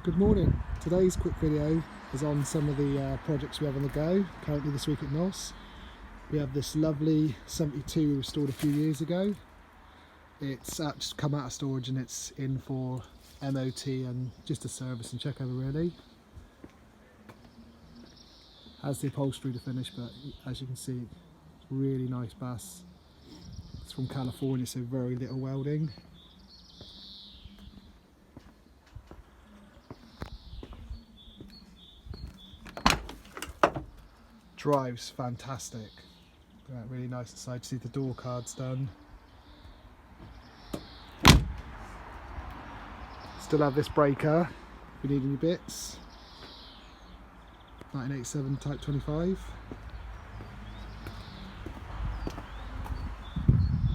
Good morning. Today's quick video is on some of the projects we have on the go currently this week at NOS. We have this lovely 72 we restored a few years ago. It's just come out of storage and it's in for MOT and just a service and check over really. Has the upholstery to finish, but as you can see, it's really nice bass. It's from California, so very little welding. Drives fantastic. Really nice inside. See the door cards done. Still have this breaker if you need any bits. 1987 Type 25.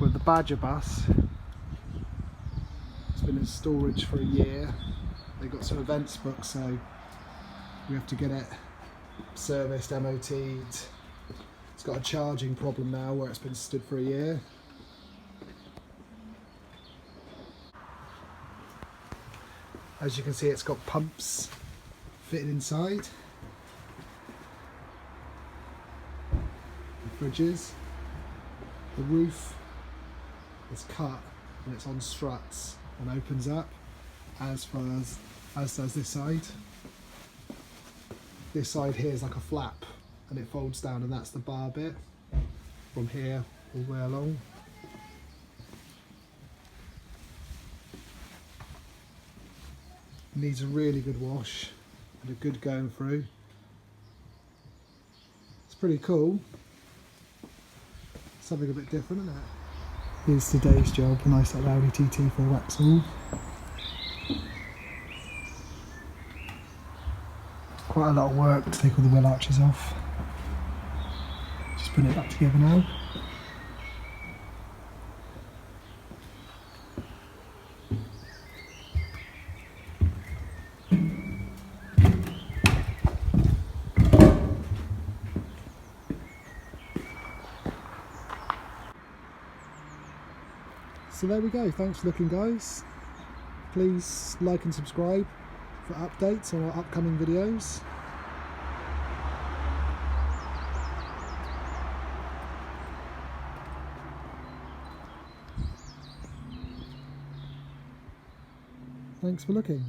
With the Badger bus, it's been in storage for a year. They've got some events booked, so we have to get it serviced, MOT'd. It's got a charging problem now where it's been stood for a year. As you can see, it's got pumps fitted inside. The fridges. The roof is cut and it's on struts and opens up as does this side. This side here is like a flap and it folds down, and that's the bar bit from here all the way along. Needs a really good wash and a good going through. It's pretty cool. Something a bit different, isn't it? Here's today's job, a nice little Audi TT for a Waxall. Quite a lot of work to take all the wheel arches off. Just putting it back together now. So there we go, thanks for looking guys. Please like and subscribe for updates on our upcoming videos. Thanks for looking.